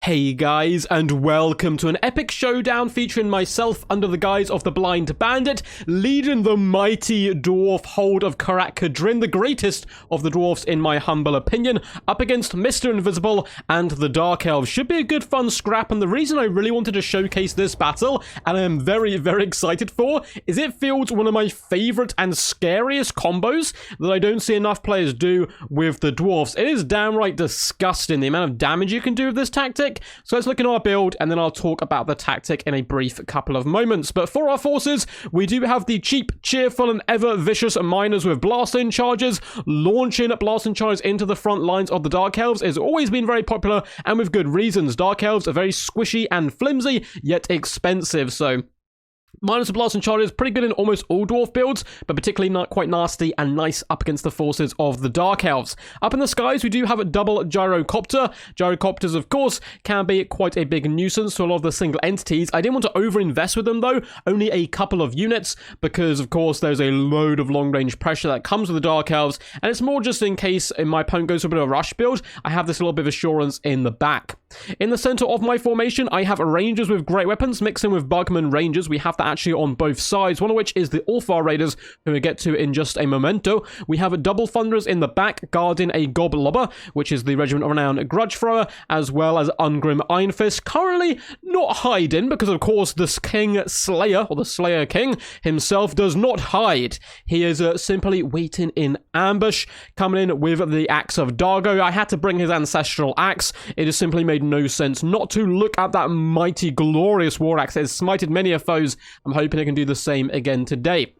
Hey guys, and welcome to an epic showdown featuring myself under the guise of the Blind Bandit, leading the mighty dwarf hold of Karak Kadrin, the greatest of the dwarfs in my humble opinion, up against Mr. Invisible and the Dark Elves. Should be a good fun scrap, and the reason I really wanted to showcase this battle, and I am very, very excited for, is it feels one of my favorite and scariest combos that I don't see enough players do with the dwarfs. It is downright disgusting, the amount of damage you can do with this tactic. So let's look at our build, and then I'll talk about the tactic in a brief couple of moments. But for our forces, we do have the cheap, cheerful, and ever vicious miners with blasting charges. Launching blasting charges into the front lines of the Dark Elves has always been very popular, and with good reasons. Dark Elves are very squishy and flimsy, yet expensive, so minus the blasting charges, pretty good in almost all dwarf builds, but particularly not quite nasty and nice up against the forces of the Dark Elves. Up in the skies, we do have a double gyrocopter. Gyrocopters, of course, can be quite a big nuisance to a lot of the single entities. I didn't want to over-invest with them, though. Only a couple of units, because, of course, there's a load of long-range pressure that comes with the Dark Elves, and it's more just in case my opponent goes for a bit of a rush build, I have this little bit of assurance in the back. In the center of my formation, I have rangers with great weapons, mixing with bugman rangers. We have that actually on both sides, one of which is the ulthar raiders, who we get to in just a momento. We have double thunderers in the back guarding a goblobber, which is the regiment of renowned grudge thrower, as well as ungrim ironfist, currently not hiding because of course this king slayer, or the slayer king himself, does not hide. He is simply waiting in ambush, coming in with the axe of Dargo. I had to bring his ancestral axe. It has simply made no sense not to look at that mighty glorious war axe. It has smited many of foes. I'm hoping it can do the same again today.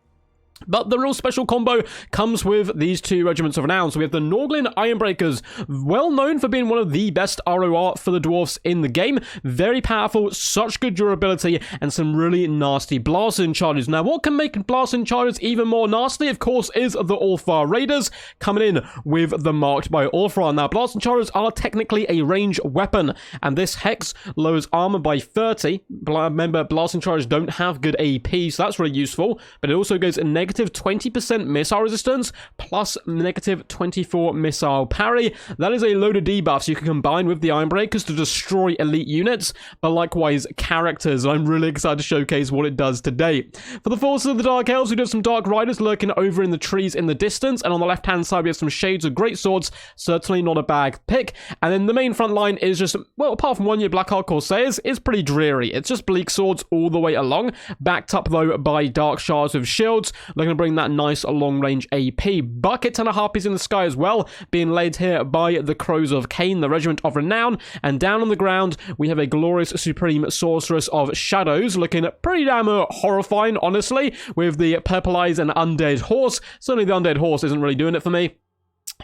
But the real special combo comes with these two regiments of renown. So we have the Norglin Ironbreakers, well known for being one of the best ROR for the dwarfs in the game. Very powerful, such good durability, and some really nasty blasting charges. Now, what can make blasting charges even more nasty, of course, is the Ulthar Raiders coming in with the Marked by Ulthar. Now, blasting charges are technically a range weapon, and this hex lowers armor by 30. Remember, blasting charges don't have good AP, so that's really useful, but it also goes in negative 20% missile resistance plus negative 24 missile parry. That is a load of debuffs you can combine with the Ironbreakers to destroy elite units, but likewise characters. I'm really excited to showcase what it does today. For the forces of the Dark Elves, we do have some Dark Riders lurking over in the trees in the distance, and on the left hand side we have some Shades of Great Swords, certainly not a bad pick. And then the main front line is just, well, apart from 1 year Blackheart Corsairs, is pretty dreary. It's just bleakswords all the way along, backed up though by darkshards with shields. They're going to bring that nice long-range AP. Bucket ton of harpies in the sky as well, being led here by the Crows of Cain, the regiment of renown. And down on the ground, we have a glorious supreme sorceress of shadows, looking pretty damn horrifying, honestly, with the purple eyes and undead horse. Certainly the undead horse isn't really doing it for me.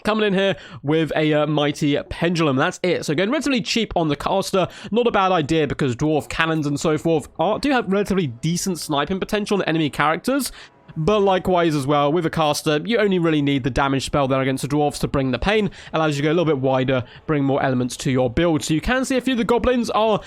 Coming in here with a mighty pendulum. That's it. So going relatively cheap on the caster. Not a bad idea because dwarf cannons and so forth do have relatively decent sniping potential on enemy characters. But likewise as well, with a caster, you only really need the damage spell there against the dwarves to bring the pain. Allows you to go a little bit wider, bring more elements to your build. So you can see a few of the goblins are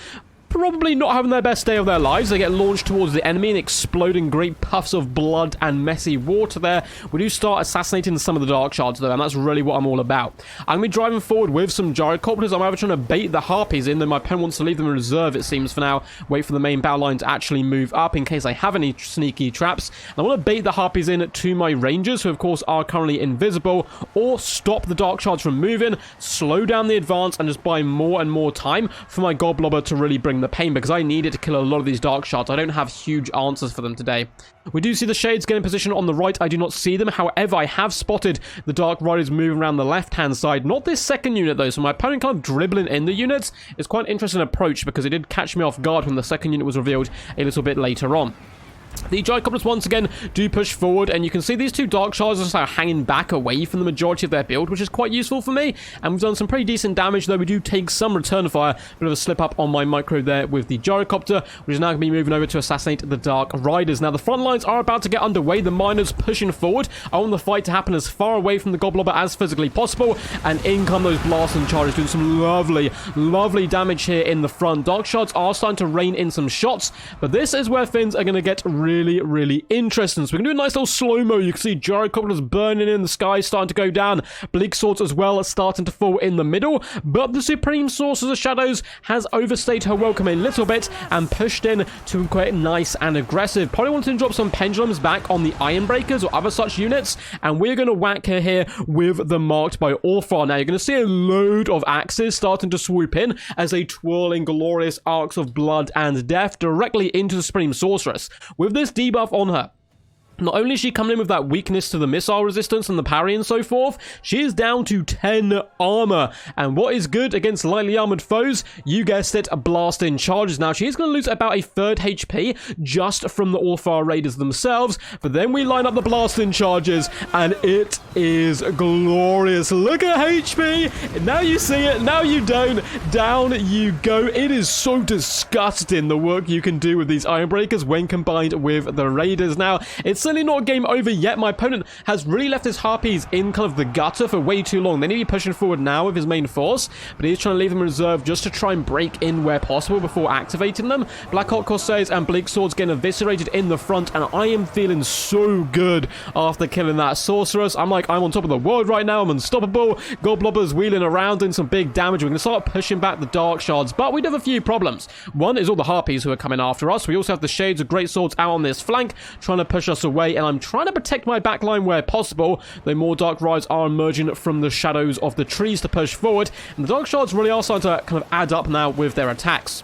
probably not having their best day of their lives. They get launched towards the enemy and exploding great puffs of blood and messy water there. We do start assassinating some of the darkshards though, and that's really what I'm all about. I'm going to be driving forward with some gyrocopters. I'm either trying to bait the harpies in, though my opponent wants to leave them in reserve, it seems, for now. Wait for the main battle line to actually move up in case I have any sneaky traps. And I want to bait the harpies in to my rangers, who of course are currently invisible, or stop the darkshards from moving, slow down the advance, and just buy more and more time for my goblobber to really bring the pain, because I needed to kill a lot of these darkshards. I don't have huge answers for them today. We do see the Shades get in position on the right. I do not see them. However, I have spotted the Dark Riders moving around the left-hand side. Not this second unit, though, so my opponent kind of dribbling in the units is quite an interesting approach, because it did catch me off guard when the second unit was revealed a little bit later on. The gyrocopters once again do push forward, and you can see these two darkshards are just hanging back away from the majority of their build, which is quite useful for me. And we've done some pretty decent damage, though we do take some return fire. Bit of a slip up on my micro there with the gyrocopter, which is now going to be moving over to assassinate the Dark Riders. Now the front lines are about to get underway. The miners pushing forward. I want the fight to happen as far away from the goblobber as physically possible, and in come those blasting charges, doing some lovely damage here in the front. Darkshards are starting to rain in some shots, but this is where things are going to get really, really interesting. So we can do a nice little slow-mo. You can see gyrocopters burning in the sky, starting to go down. Bleakswords as well starting to fall in the middle. But the Supreme Sorceress of Shadows has overstayed her welcome a little bit and pushed in to quite nice and aggressive. Probably wanted to drop some pendulums back on the Ironbreakers or other such units. And we're going to whack her here with the Marked by Ulthar. Now, you're going to see a load of axes starting to swoop in as they twirl in glorious arcs of blood and death directly into the Supreme Sorceress. With this debuff on her, not only is she coming in with that weakness to the missile resistance and the parry and so forth, she is down to 10 armor. And what is good against lightly armored foes? You guessed it, blasting charges. Now, she is going to lose about a third HP just from the Ulthar Raiders themselves. But then we line up the blasting charges, and it is glorious. Look at HP. Now you see it, now you don't. Down you go. It is so disgusting, the work you can do with these Ironbreakers when combined with the Raiders. Now, it's certainly not game over yet. My opponent has really left his harpies in kind of the gutter for way too long. They need to be pushing forward now with his main force, but he's trying to leave them in reserve just to try and break in where possible before activating them. Black Hawk Corsairs and Bleakswords getting eviscerated in the front, and I am feeling so good after killing that Sorceress. I'm like, I'm on top of the world right now. I'm unstoppable. Goblobbers wheeling around doing some big damage. We're going to start pushing back the Darkshards, but we do have a few problems. One is all the Harpies who are coming after us. We also have the Shades of Greatswords out on this flank, trying to push us away, and I'm trying to protect my backline where possible, though more Dark Rides are emerging from the shadows of the trees to push forward, and the Darkshards really are starting to kind of add up now with their attacks.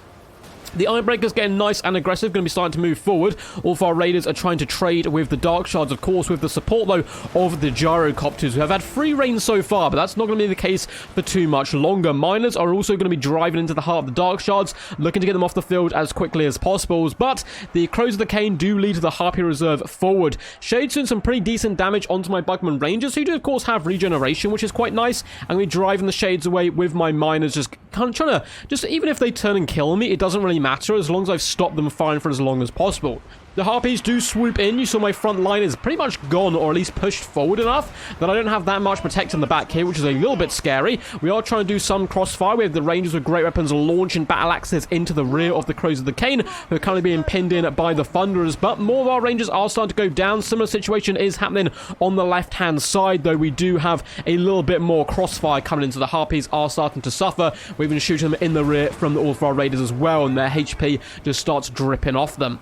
The Ironbreakers getting nice and aggressive, going to be starting to move forward. All of our Raiders are trying to trade with the Darkshards, of course, with the support, though, of the Gyrocopters, who have had free reign so far, but that's not going to be the case for too much longer. Miners are also going to be driving into the heart of the Darkshards, looking to get them off the field as quickly as possible, but the Crows of the Cane do lead to the Harpy Reserve forward. Shades doing some pretty decent damage onto my Bugman Rangers, who do, of course, have regeneration, which is quite nice. I'm going to be driving the Shades away with my Miners, just kind of trying to, even if they turn and kill me, it doesn't really matter as long as I've stopped them firing for as long as possible. The Harpies do swoop in. You saw my front line is pretty much gone, or at least pushed forward enough that I don't have that much protect in the back here, which is a little bit scary. We are trying to do some crossfire. We have the Rangers with great weapons launching battle axes into the rear of the Crows of the Cane, who are currently being pinned in by the Thunderers, but more of our Rangers are starting to go down. Similar situation is happening on the left-hand side, though we do have a little bit more crossfire coming into. The Harpies are starting to suffer. We've been shooting them in the rear from all of our Raiders as well, and their HP just starts dripping off them.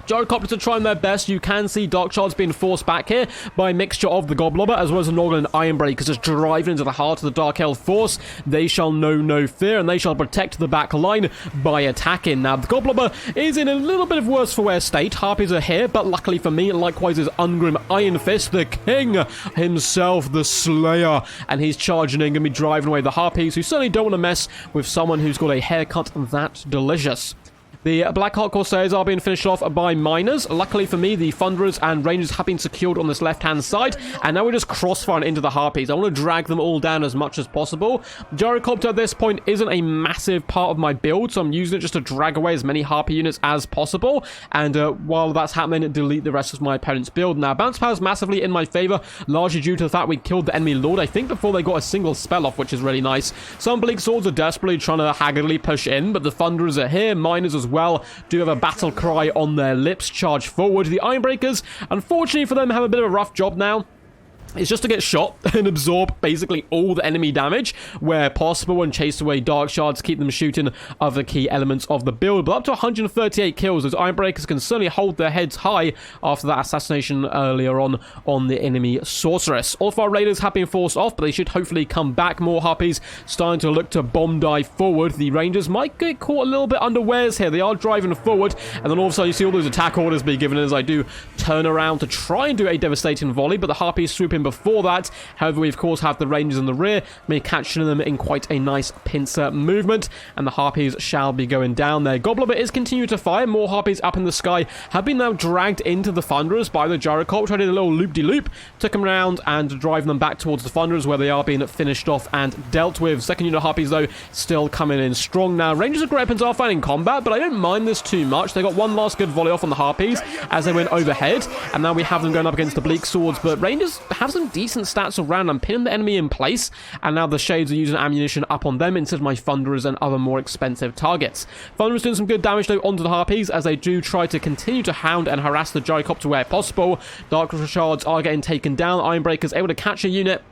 Gyrocopters are trying their best. You can see Darkshards being forced back here by a mixture of the Goblobber as well as the Norgul and Ironbreakers just driving into the heart of the Dark Elf force. They shall know no fear, and they shall protect the back line by attacking. Now, the Goblobber is in a little bit of worse for wear state. Harpies are here, but luckily for me, likewise is ungrim Ironfist, the king himself, the Slayer, and he's charging in, going to be driving away the Harpies, who certainly don't want to mess with someone who's got a haircut that delicious. The Black Hawk Corsairs are being finished off by Miners. Luckily for me, the Thunderers and Rangers have been secured on this left-hand side, and now we're just crossfiring into the Harpies. I want to drag them all down as much as possible. Gyrocopter at this point isn't a massive part of my build, so I'm using it just to drag away as many Harpy units as possible, and while that's happening, delete the rest of my opponent's build. Now, bounce power is massively in my favor, largely due to the fact we killed the enemy Lord, I think, before they got a single spell off, which is really nice. Some Bleakswords are desperately trying to haggardly push in, but the Thunderers are here. Miners as well do have a battle cry on their lips. Charge forward. The Ironbreakers, unfortunately for them, have a bit of a rough job now. It's just to get shot and absorb basically all the enemy damage where possible and chase away Darkshards, keep them shooting other key elements of the build. But up to 138 kills, those Ironbreakers can certainly hold their heads high after that assassination earlier on the enemy Sorceress. All of our Raiders have been forced off, but they should hopefully come back. More Harpies starting to look to bomb dive forward. The Rangers might get caught a little bit unawares here. They are driving forward, and then all of a sudden you see all those attack orders be given as I do turn around to try and do a devastating volley, but the Harpies swoop in before that. However, we of course have the Rangers in the rear, may catching them in quite a nice pincer movement, and the Harpies shall be going down there. Goblobber is continuing to fire. More Harpies up in the sky have been now dragged into the Thunderers by the Gyrocopter. I did a little loop-de-loop, took them around and driving them back towards the Thunderers where they are being finished off and dealt with. Second unit Harpies though still coming in strong now. Rangers of Great Weapons are fighting combat, but I don't mind this too much. They got one last good volley off on the Harpies as they went overhead, and now we have them going up against the Bleakswords, but Rangers have have some decent stats around. I'm pinning the enemy in place, and now the Shades are using ammunition up on them instead of my Thunderers and other more expensive targets. Thunderers doing some good damage though onto the Harpies as they do try to continue to hound and harass the gyrocopter where possible. Darkshards are getting taken down. Ironbreaker's able to catch a unit,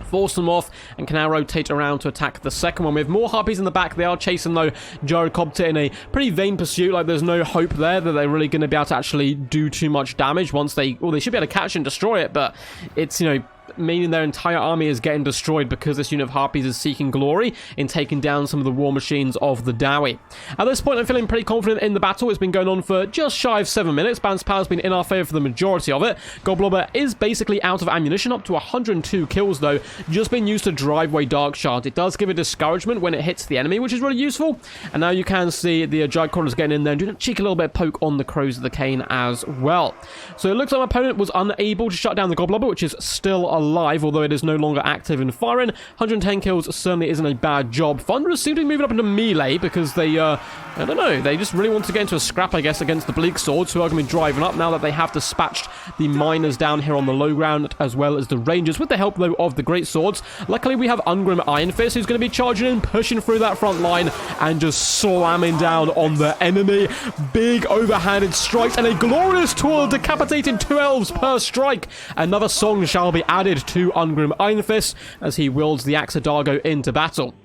force them off, and can now rotate around to attack the second one. With more Harpies in the back, they are chasing though gyrocopter in a pretty vain pursuit. Like, there's no hope there that they're really going to be able to actually do too much damage once they should be able to catch and destroy it, but it's, you know, meaning their entire army is getting destroyed because this unit of Harpies is seeking glory in taking down some of the war machines of the Dawi. At this point, I'm feeling pretty confident in the battle. It's been going on for just shy of 7 minutes. Balance power's been in our favor for the majority of it. Goblobber is basically out of ammunition, up to 102 kills though, just been used to drive away darkshards. It does give a discouragement when it hits the enemy, which is really useful. And now you can see the gyrocopters getting in there and doing a cheeky little bit of poke on the crows of the cane as well. So it looks like my opponent was unable to shut down the goblobber, which is still alive, although it is no longer active and firing. 110 kills certainly isn't a bad job. Thunderers seem to be moving up into melee because they, I don't know, they just really want to get into a scrap, I guess, against the bleakswords, who are going to be driving up now that they have dispatched the miners down here on the low ground, as well as the rangers, with the help, though, of the great swords. Luckily, we have ungrim ironfist, who's going to be charging in, pushing through that front line, and just slamming down on the enemy. Big overhanded strikes, and a glorious toil decapitating 2 elves per strike. Another song shall be added to ungrim ironfist as he wields the axe of Dargo into battle.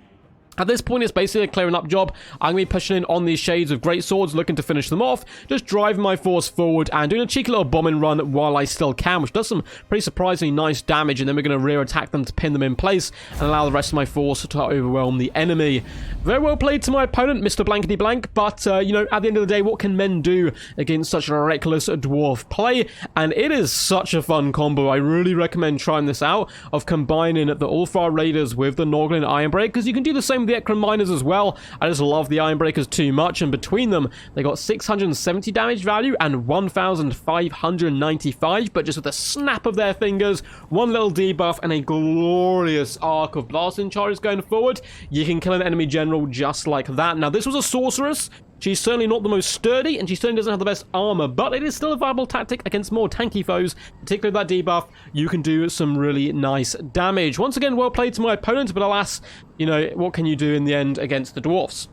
At this point, it's basically a clearing up job. I'm going to be pushing in on these shades of great swords, looking to finish them off, just driving my force forward and doing a cheeky little bombing run while I still can, which does some pretty surprisingly nice damage, and then we're going to rear attack them to pin them in place and allow the rest of my force to overwhelm the enemy. Very well played to my opponent, Mr. Blankety Blank, but, you know, at the end of the day, what can men do against such a reckless dwarf play? And it is such a fun combo. I really recommend trying this out, of combining the ulthar raiders with the Noglin Ironbreakers, because you can do the same with the Ekron miners as well. I just love the Ironbreakers too much, and between them, they got 670 damage value and 1,595, but just with a snap of their fingers, one little debuff, and a glorious arc of blasting charges going forward, you can kill an enemy general just like that. Now, this was a sorceress. She's certainly not the most sturdy, and she certainly doesn't have the best armor, but it is still a viable tactic against more tanky foes. Particularly with that debuff, you can do some really nice damage. Once again, well played to my opponent, but alas, you know, what can you do in the end against the dwarfs?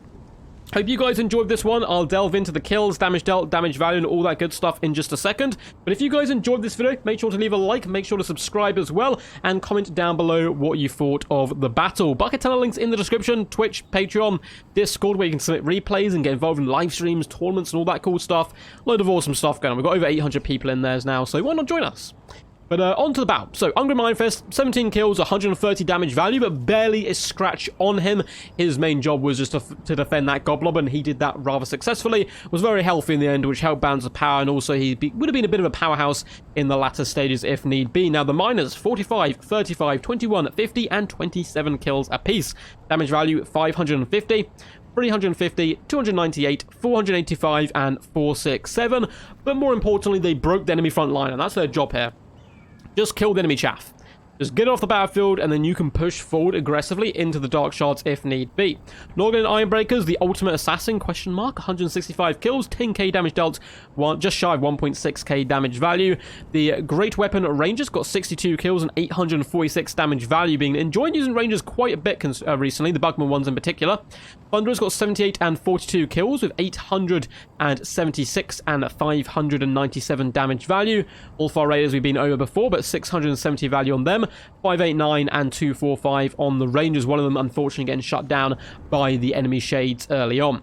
Hope you guys enjoyed this one. I'll delve into the kills, damage dealt, damage value, and all that good stuff in just a second. But if you guys enjoyed this video, make sure to leave a like, make sure to subscribe as well, and comment down below what you thought of the battle. Bucket ton of links in the description: Twitch, Patreon, Discord, where you can submit replays and get involved in live streams, tournaments, and all that cool stuff. Load of awesome stuff going on. We've got over 800 people in there now, so why not join us? But on to the battle. So, Ungrim Ironfist, 17 kills, 130 damage value, but barely a scratch on him. His main job was just to defend that Goblob, and he did that rather successfully. Was very healthy in the end, which helped balance the power, and also he would have been a bit of a powerhouse in the latter stages if need be. Now, the miners, 45, 35, 21, 50, and 27 kills apiece. Damage value, 550. 350, 298, 485, and 467. But more importantly, they broke the enemy front line, and that's their job here. Just kill the enemy chaff. Just get off the battlefield, and then you can push forward aggressively into the darkshards if need be. Noglin Ironbreakers, the ultimate assassin, question mark, 165 kills, 10k damage dealt, just shy of 1.6k damage value. The Great Weapon Rangers got 62 kills and 846 damage value, being enjoying using Rangers quite a bit recently, the Bugman ones in particular. Thunderers got 78 and 42 kills with 876 and 597 damage value. Ulthar Raiders we've been over before, but 670 value on them. 589 and 245 on the Rangers, one of them unfortunately getting shut down by the enemy shades early on.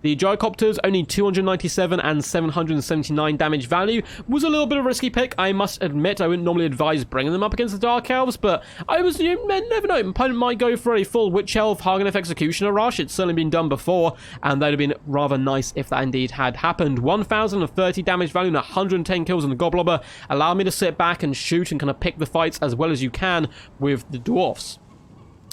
The gyrocopters, only 297 and 779 damage value, was a little bit of a risky pick, I must admit. I wouldn't normally advise bringing them up against the Dark Elves, but I was, you never know, my opponent might go for a full Witch Elf Hageneth Executioner rush. It's certainly been done before, and that would have been rather nice if that indeed had happened. 1,030 damage value and 110 kills on the Goblobber allow me to sit back and shoot and kind of pick the fights as well as you can with the dwarfs.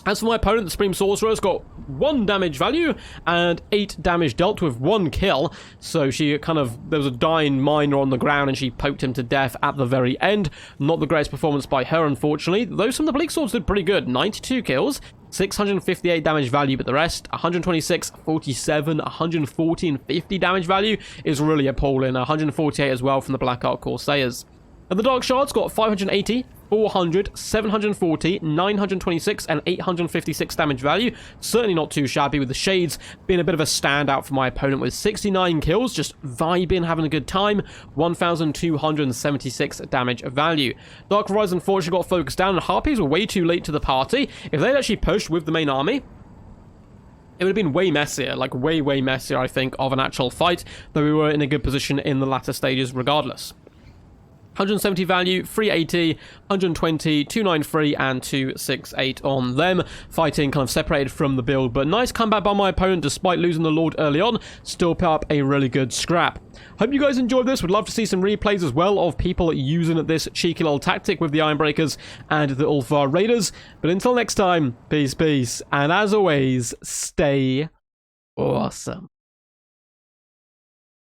As for my opponent, the Supreme Sorcerer's got 1 damage value and 8 damage dealt with 1 kill. So she there was a dying miner on the ground and she poked him to death at the very end. Not the greatest performance by her, unfortunately. Though some of the bleakswords did pretty good. 92 kills, 658 damage value, but the rest, 126, 47, 140, and 50 damage value is really appalling. 148 as well from the Black Ark Corsairs. And the Darkshards got 580, 400, 740, 926, and 856 damage value. Certainly not too shabby, with the Shades being a bit of a standout for my opponent with 69 kills, just vibing, having a good time, 1,276 damage value. Dark Rise unfortunately got focused down, and Harpies were way too late to the party. If they'd actually pushed with the main army, it would have been way messier, like way, way messier, I think, of an actual fight, though we were in a good position in the latter stages regardless. 170 value, 380, 120, 293, and 268 on them. Fighting kind of separated from the build, but nice comeback by my opponent despite losing the Lord early on. Still put up a really good scrap. Hope you guys enjoyed this. Would love to see some replays as well of people using this cheeky little tactic with the Ironbreakers and the Ulthar Raiders. But until next time, peace, peace, and as always, stay awesome.